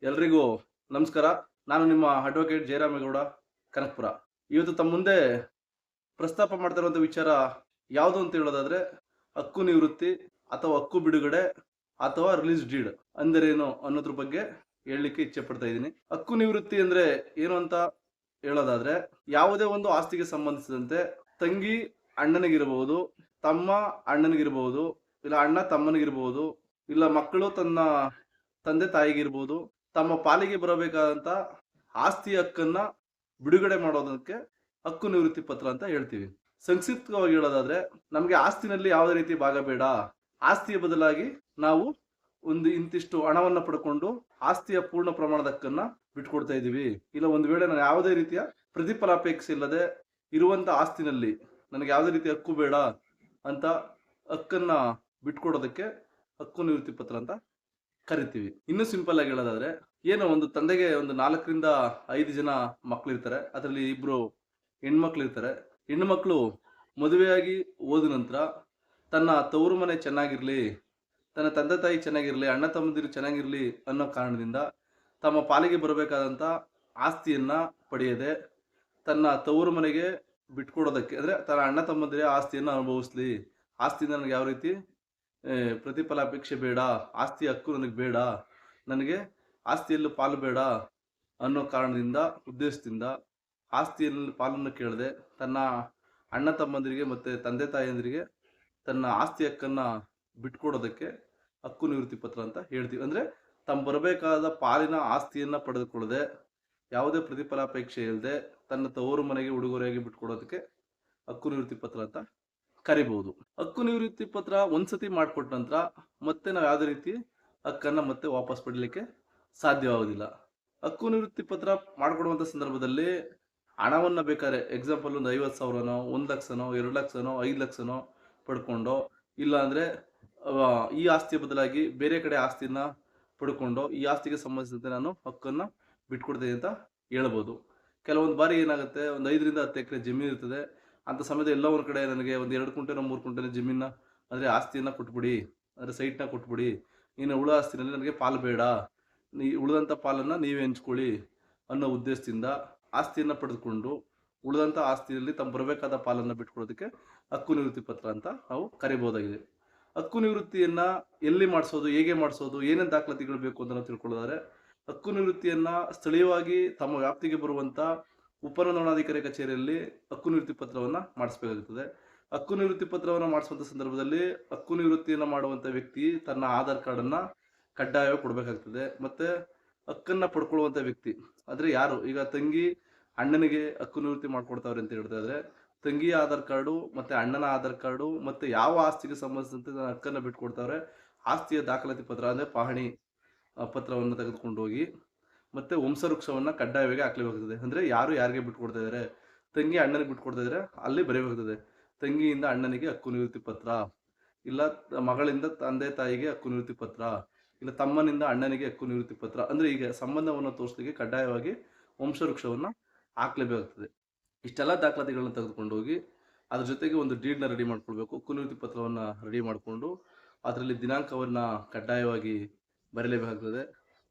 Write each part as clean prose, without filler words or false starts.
ಎಲ್ರಿಗೂ ನಮಸ್ಕಾರ. ನಾನು ನಿಮ್ಮ ಅಡ್ವೊಕೇಟ್ ಜಯರಾಮೇಗೌಡ ಕನಕಪುರ. ಇವತ್ತು ತಮ್ಮ ಮುಂದೆ ಪ್ರಸ್ತಾಪ ಮಾಡ್ತಾ ಇರುವಂತ ವಿಚಾರ ಯಾವುದು ಅಂತ ಹೇಳೋದಾದ್ರೆ, ಹಕ್ಕು ನಿವೃತ್ತಿ ಅಥವಾ ಹಕ್ಕು ಬಿಡುಗಡೆ ಅಥವಾ ರಿಲೀಸ್ ಡೀಡ್ ಅಂದರೇನು ಅನ್ನೋದ್ರ ಬಗ್ಗೆ ಹೇಳಲಿಕ್ಕೆ ಇಚ್ಛೆ ಪಡ್ತಾ ಇದ್ದೀನಿ. ಹಕ್ಕು ನಿವೃತ್ತಿ ಅಂದ್ರೆ ಏನು ಅಂತ ಹೇಳೋದಾದ್ರೆ, ಯಾವುದೇ ಒಂದು ಆಸ್ತಿಗೆ ಸಂಬಂಧಿಸಿದಂತೆ ತಂಗಿ ಅಣ್ಣನಿಗಿರಬಹುದು, ತಮ್ಮ ಅಣ್ಣನಿಗಿರಬಹುದು, ಇಲ್ಲ ಅಣ್ಣ ತಮ್ಮನಿಗಿರಬಹುದು, ಇಲ್ಲ ಮಕ್ಕಳು ತನ್ನ ತಂದೆ ತಾಯಿಗಿರ್ಬೋದು, ತಮ್ಮ ಪಾಲಿಗೆ ಬರಬೇಕಾದಂತ ಆಸ್ತಿ ಹಕ್ಕನ್ನ ಬಿಡುಗಡೆ ಮಾಡೋದಕ್ಕೆ ಹಕ್ಕು ನಿವೃತ್ತಿ ಪತ್ರ ಅಂತ ಹೇಳ್ತೀವಿ. ಸಂಕ್ಷಿಪ್ತವಾಗಿ ಹೇಳೋದಾದ್ರೆ, ನಮ್ಗೆ ಆಸ್ತಿನಲ್ಲಿ ಯಾವುದೇ ರೀತಿ ಭಾಗ ಬೇಡ, ಆಸ್ತಿಯ ಬದಲಾಗಿ ನಾವು ಒಂದು ಇಂತಿಷ್ಟು ಹಣವನ್ನ ಪಡ್ಕೊಂಡು ಆಸ್ತಿಯ ಪೂರ್ಣ ಪ್ರಮಾಣದ ಹಕ್ಕನ್ನ ಬಿಟ್ಕೊಡ್ತಾ ಇದೀವಿ. ಇಲ್ಲ ಒಂದು ವೇಳೆ ನಾನು ಯಾವುದೇ ರೀತಿಯ ಪ್ರತಿಫಲಾಪೇಕ್ಷೆ ಇಲ್ಲದೆ ಇರುವಂತ ಆಸ್ತಿನಲ್ಲಿ ನನಗೆ ಯಾವುದೇ ರೀತಿಯ ಹಕ್ಕು ಬೇಡ ಅಂತ ಹಕ್ಕನ್ನ ಬಿಟ್ಕೊಡೋದಕ್ಕೆ ಹಕ್ಕು ನಿವೃತ್ತಿ ಪತ್ರ ಅಂತ ಕರಿತೀವಿ. ಇನ್ನು ಸಿಂಪಲ್ ಆಗಿ ಹೇಳೋದಾದ್ರೆ, ಏನೋ ಒಂದು ತಂದೆಗೆ ಒಂದು 4ರಿಂದ 5 ಜನ ಮಕ್ಕಳಿರ್ತಾರೆ. ಅದರಲ್ಲಿ ಇಬ್ರು ಹೆಣ್ಮಕ್ಳು ಇರ್ತಾರೆ. ಹೆಣ್ಣು ಮಕ್ಕಳು ಮದುವೆಯಾಗಿ ಹೋದ ನಂತರ ತನ್ನ ತವರು ಮನೆ ಚೆನ್ನಾಗಿರ್ಲಿ, ತನ್ನ ತಂದೆ ತಾಯಿ ಚೆನ್ನಾಗಿರ್ಲಿ, ಅಣ್ಣ ತಮ್ಮಂದಿರು ಚೆನ್ನಾಗಿರ್ಲಿ ಅನ್ನೋ ಕಾರಣದಿಂದ ತಮ್ಮ ಪಾಲಿಗೆ ಬರಬೇಕಾದಂತ ಆಸ್ತಿಯನ್ನ ಪಡೆಯದೆ ತನ್ನ ತವರು ಮನೆಗೆ ಬಿಟ್ಕೊಡೋದಕ್ಕೆ, ಅಂದ್ರೆ ತನ್ನ ಅಣ್ಣ ತಮ್ಮಂದಿರೇ ಆಸ್ತಿಯನ್ನ ಅನುಭವಿಸ್ಲಿ, ಆಸ್ತಿಯಿಂದ ನನಗೆ ಯಾವ ರೀತಿ ಪ್ರತಿಫಲಾಪೇಕ್ಷೆ ಬೇಡ, ಆಸ್ತಿ ಹಕ್ಕು ನನಗೆ ಬೇಡ, ನನಗೆ ಆಸ್ತಿಯಲ್ಲಿ ಪಾಲು ಬೇಡ ಅನ್ನೋ ಕಾರಣದಿಂದ, ಉದ್ದೇಶದಿಂದ ಆಸ್ತಿಯಲ್ಲಿ ಪಾಲನ್ನು ಕೇಳದೆ ತನ್ನ ಅಣ್ಣ ತಮ್ಮಂದಿರಿಗೆ ಮತ್ತೆ ತಂದೆ ತಾಯಿಯಂದಿರಿಗೆ ತನ್ನ ಆಸ್ತಿ ಹಕ್ಕನ್ನ ಬಿಟ್ಕೊಡೋದಕ್ಕೆ ಹಕ್ಕು ನಿವೃತ್ತಿ ಪತ್ರ ಅಂತ ಹೇಳ್ತೀವಿ. ಅಂದ್ರೆ ತಮ್ಮ ಬರಬೇಕಾದ ಪಾಲಿನ ಆಸ್ತಿಯನ್ನ ಪಡೆದುಕೊಳ್ಳದೆ ಯಾವುದೇ ಪ್ರತಿಫಲಾಪೇಕ್ಷೆ ಇಲ್ಲದೆ ತನ್ನ ತವರು ಮನೆಗೆ ಉಡುಗೊರೆಯಾಗಿ ಬಿಟ್ಕೊಡೋದಕ್ಕೆ ಹಕ್ಕು ನಿವೃತ್ತಿ ಪತ್ರ ಅಂತ ಕರಿಬಹುದು. ಹಕ್ಕು ನಿವೃತ್ತಿ ಪತ್ರ ಒಂದ್ಸತಿ ಮಾಡಿಕೊಟ್ಟ ನಂತರ ಮತ್ತೆ ನಾವು ಯಾವುದೇ ರೀತಿ ಹಕ್ಕನ್ನ ಮತ್ತೆ ವಾಪಸ್ ಪಡಲಿಕ್ಕೆ ಸಾಧ್ಯವಾಗುವುದಿಲ್ಲ. ಹಕ್ಕು ನಿವೃತ್ತಿ ಪತ್ರ ಮಾಡಿಕೊಡುವಂತ ಸಂದರ್ಭದಲ್ಲಿ ಹಣವನ್ನ ಬೇಕಾದ್ರೆ ಎಕ್ಸಾಂಪಲ್ ಒಂದು 50,000ನೋ, 1,00,000ನೋ, 2,00,000ನೋ, 5,00,000ನೋ ಪಡ್ಕೊಂಡು, ಇಲ್ಲ ಅಂದ್ರೆ ಈ ಆಸ್ತಿಯ ಬದಲಾಗಿ ಬೇರೆ ಕಡೆ ಆಸ್ತಿನ ಪಡ್ಕೊಂಡು ಈ ಆಸ್ತಿಗೆ ಸಂಬಂಧಿಸಿದಂತೆ ನಾನು ಹಕ್ಕನ್ನ ಬಿಟ್ಕೊಡ್ತೀನಿ ಅಂತ ಹೇಳ್ಬೋದು. ಕೆಲವೊಂದು ಬಾರಿ ಏನಾಗುತ್ತೆ, ಒಂದು 5ರಿಂದ 10 ಎಕರೆ ಜಮೀನು ಇರ್ತದೆ. ಅಂತ ಸಮಯದಲ್ಲಿ ಎಲ್ಲ ಒಂದ್ ಕಡೆ ನನಗೆ ಒಂದು 2 ಕುಂಟೆನೋ 3 ಕುಂಟೆನೋ ಜಮೀನ ಅಂದ್ರೆ ಆಸ್ತಿಯನ್ನ ಕೊಟ್ಬಿಡಿ, ಅಂದ್ರೆ ಸೈಟ್ನ ಕೊಟ್ಬಿಡಿ, ಇನ್ನು ಉಳಿದ ಆಸ್ತಿನಲ್ಲಿ ನನಗೆ ಪಾಲು ಬೇಡ, ಉಳಿದಂತ ಪಾಲನ್ನ ನೀವೇ ಹಂಚ್ಕೊಳ್ಳಿ ಅನ್ನೋ ಉದ್ದೇಶದಿಂದ ಆಸ್ತಿಯನ್ನ ಪಡೆದುಕೊಂಡು ಉಳಿದಂತ ಆಸ್ತಿಯಲ್ಲಿ ತಮ್ಮ ಬರಬೇಕಾದ ಪಾಲನ್ನ ಬಿಟ್ಕೊಡೋದಕ್ಕೆ ಹಕ್ಕು ನಿವೃತ್ತಿ ಪತ್ರ ಅಂತ ನಾವು ಕರಿಬಹುದಾಗಿದೆ. ಹಕ್ಕು ನಿವೃತ್ತಿಯನ್ನ ಎಲ್ಲಿ ಮಾಡಿಸೋದು, ಹೇಗೆ ಮಾಡಿಸೋದು, ಏನೇನು ದಾಖಲಾತಿಗಳು ಬೇಕು ಅಂತ ನಾವು ತಿಳ್ಕೊಳ್ಳೋದಾದ್ರೆ, ಹಕ್ಕು ನಿವೃತ್ತಿಯನ್ನ ಸ್ಥಳೀಯವಾಗಿ ತಮ್ಮ ವ್ಯಾಪ್ತಿಗೆ ಬರುವಂತ ಉಪನೋಂದಣಾಧಿಕಾರಿ ಕಚೇರಿಯಲ್ಲಿ ಹಕ್ಕು ನಿವೃತ್ತಿ ಪತ್ರವನ್ನ ಮಾಡಿಸಬೇಕಾಗುತ್ತದೆ. ಹಕ್ಕು ನಿವೃತ್ತಿ ಪತ್ರವನ್ನ ಮಾಡಿಸುವಂತ ಸಂದರ್ಭದಲ್ಲಿ ಹಕ್ಕು ನಿವೃತ್ತಿಯನ್ನ ಮಾಡುವಂತ ವ್ಯಕ್ತಿ ತನ್ನ ಆಧಾರ್ ಕಾರ್ಡ್ ಅನ್ನ ಕಡ್ಡಾಯವಾಗಿ ಕೊಡಬೇಕಾಗ್ತದೆ. ಮತ್ತೆ ಹಕ್ಕನ್ನ ಪಡ್ಕೊಳ್ಳುವಂತ ವ್ಯಕ್ತಿ ಅಂದ್ರೆ ಯಾರು, ಈಗ ತಂಗಿ ಅಣ್ಣನಿಗೆ ಹಕ್ಕು ನಿವೃತ್ತಿ ಮಾಡ್ಕೊಡ್ತಾವ್ರೆ ಅಂತ ಹೇಳ್ತಾ ಇದ್ರೆ, ತಂಗಿಯ ಆಧಾರ್ ಕಾರ್ಡು ಮತ್ತೆ ಅಣ್ಣನ ಆಧಾರ್ ಕಾರ್ಡು ಮತ್ತೆ ಯಾವ ಆಸ್ತಿಗೆ ಸಂಬಂಧಿಸಿದಂತೆ ಹಕ್ಕನ್ನ ಬಿಟ್ಕೊಡ್ತಾವ್ರೆ ಆಸ್ತಿಯ ದಾಖಲಾತಿ ಪತ್ರ ಅಂದ್ರೆ ಪಹಣಿ ಪತ್ರವನ್ನು ತೆಗೆದುಕೊಂಡು ಹೋಗಿ ಮತ್ತೆ ವಂಶವೃಕ್ಷವನ್ನ ಕಡ್ಡಾಯವಾಗಿ ಹಾಕ್ಲೇಬೇಕಾಗ್ತದೆ. ಅಂದ್ರೆ ಯಾರು ಯಾರಿಗೆ ಬಿಟ್ಕೊಡ್ತಾ ಇದಾರೆ, ತಂಗಿ ಅಣ್ಣನಿಗೆ ಬಿಟ್ಕೊಡ್ತಾ ಇದ್ರೆ ಅಲ್ಲಿ ಬರೆಯಬೇಕಾಗ್ತದೆ, ತಂಗಿಯಿಂದ ಅಣ್ಣನಿಗೆ ಹಕ್ಕು ನಿವೃತ್ತಿ ಪತ್ರ, ಇಲ್ಲ ಮಗಳಿಂದ ತಂದೆ ತಾಯಿಗೆ ಹಕ್ಕು ನಿವೃತ್ತಿ ಪತ್ರ, ಇಲ್ಲ ತಮ್ಮನಿಂದ ಅಣ್ಣನಿಗೆ ಹಕ್ಕು ನಿವೃತ್ತಿ ಪತ್ರ. ಅಂದ್ರೆ ಈಗ ಸಂಬಂಧವನ್ನು ತೋರಿಸಲಿಕ್ಕೆ ಕಡ್ಡಾಯವಾಗಿ ವಂಶವೃಕ್ಷವನ್ನ ಹಾಕ್ಲೇಬೇಕಾಗ್ತದೆ. ಇಷ್ಟೆಲ್ಲ ದಾಖಲಾತಿಗಳನ್ನ ತೆಗೆದುಕೊಂಡು ಹೋಗಿ ಅದ್ರ ಜೊತೆಗೆ ಒಂದು ಡೀಡ್ನ ರೆಡಿ ಮಾಡ್ಕೊಳ್ಬೇಕು. ಹಕ್ಕು ನಿವೃತ್ತಿ ಪತ್ರವನ್ನ ರೆಡಿ ಮಾಡಿಕೊಂಡು ಅದರಲ್ಲಿ ದಿನಾಂಕವನ್ನ ಕಡ್ಡಾಯವಾಗಿ ಬರೀಲೇಬೇಕಾಗ್ತದೆ.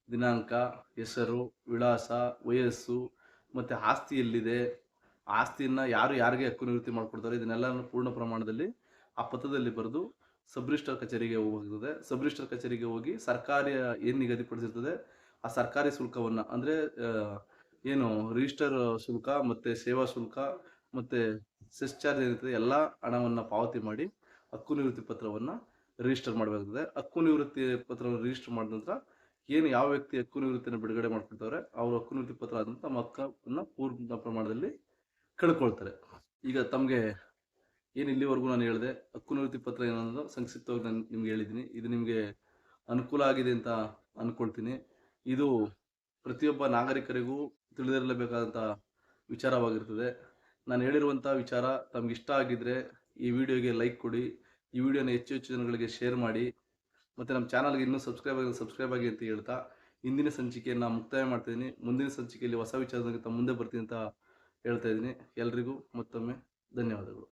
ದಿನಾಂಕ, ಹೆಸರು, ವಿಳಾಸ, ವಯಸ್ಸು ಮತ್ತೆ ಆಸ್ತಿ ಎಲ್ಲಿದೆ, ಆಸ್ತಿಯನ್ನ ಯಾರು ಯಾರಿಗೆ ಹಕ್ಕು ನಿವೃತ್ತಿ ಮಾಡ್ಕೊಡ್ತಾರೆ ಇದನ್ನೆಲ್ಲ ಪೂರ್ಣ ಪ್ರಮಾಣದಲ್ಲಿ ಆ ಪತ್ರದಲ್ಲಿ ಬರೆದು ಸಬ್ ರಿಜಿಸ್ಟರ್ ಕಚೇರಿಗೆ ಹೋಗ್ತದೆ. ಸಬ್ ರಿಜಿಸ್ಟರ್ ಕಚೇರಿಗೆ ಹೋಗಿ ಸರ್ಕಾರಿ ಏನ್ ನಿಗದಿಪಡಿಸಿರ್ತದೆ ಆ ಸರ್ಕಾರಿ ಶುಲ್ಕವನ್ನ ಅಂದ್ರೆ ಏನು ರಿಜಿಸ್ಟರ್ ಶುಲ್ಕ ಮತ್ತೆ ಸೇವಾ ಶುಲ್ಕ ಮತ್ತೆ ಸೆಸ್ ಚಾರ್ಜ್ ಏನಿರ್ತದೆ ಎಲ್ಲ ಹಣವನ್ನ ಪಾವತಿ ಮಾಡಿ ಹಕ್ಕು ನಿವೃತ್ತಿ ಪತ್ರವನ್ನ ರಿಜಿಸ್ಟರ್ ಮಾಡಬೇಕಾಗ್ತದೆ. ಹಕ್ಕು ನಿವೃತ್ತಿ ಪತ್ರವನ್ನು ರಿಜಿಸ್ಟರ್ ಮಾಡಿದ ನಂತರ ಏನು ಯಾವ ವ್ಯಕ್ತಿ ಹಕ್ಕು ನಿವೃತ್ತಿಯನ್ನು ಬಿಡುಗಡೆ ಮಾಡ್ಕೊಳ್ತಾರೆ ಅವ್ರ ಹಕ್ಕು ನಿವೃತ್ತಿ ಪತ್ರ ಆದಂತ ತಮ್ಮ ಹಕ್ಕನ್ನ ಪೂರ್ಣ ಪ್ರಮಾಣದಲ್ಲಿ ಕಳ್ಕೊಳ್ತಾರೆ. ಈಗ ತಮಗೆ ಏನು ಇಲ್ಲಿವರೆಗೂ ನಾನು ಹೇಳಿದೆ ಹಕ್ಕು ನಿವೃತ್ತಿ ಪತ್ರ ಏನನ್ನೋದು ಸಂಕ್ಷಿಪ್ತವಾಗಿ ನಾನು ನಿಮ್ಗೆ ಹೇಳಿದ್ದೀನಿ. ಇದು ನಿಮಗೆ ಅನುಕೂಲ ಆಗಿದೆ ಅಂತ ಅನ್ಕೊಳ್ತೀನಿ. ಇದು ಪ್ರತಿಯೊಬ್ಬ ನಾಗರಿಕರಿಗೂ ತಿಳಿದಿರಲೇಬೇಕಾದಂಥ ವಿಚಾರವಾಗಿರ್ತದೆ. ನಾನು ಹೇಳಿರುವಂಥ ವಿಚಾರ ತಮ್ಗೆ ಇಷ್ಟ ಆಗಿದ್ರೆ ಈ ವಿಡಿಯೋಗೆ ಲೈಕ್ ಕೊಡಿ, ಈ ವಿಡಿಯೋನ ಹೆಚ್ಚು ಹೆಚ್ಚು ಜನಗಳಿಗೆ ಶೇರ್ ಮಾಡಿ, ಮತ್ತು ನಮ್ಮ ಚಾನಲ್ಗೆ ಇನ್ನೂ ಸಬ್ಸ್ಕ್ರೈಬ್ ಆಗಿ ಅಂತ ಹೇಳ್ತಾ ಇಂದಿನ ಸಂಚಿಕೆಯನ್ನು ಮುಕ್ತಾಯ ಮಾಡ್ತಾಯಿದ್ದೀನಿ. ಮುಂದಿನ ಸಂಚಿಕೆಯಲ್ಲಿ ಹೊಸ ವಿಚಾರದೊಂದಿಗೆ ತಮ್ಮ ಮುಂದೆ ಬರ್ತೀನಿ ಅಂತ ಹೇಳ್ತಾ ಇದ್ದೀನಿ. ಎಲ್ರಿಗೂ ಮತ್ತೊಮ್ಮೆ ಧನ್ಯವಾದಗಳು.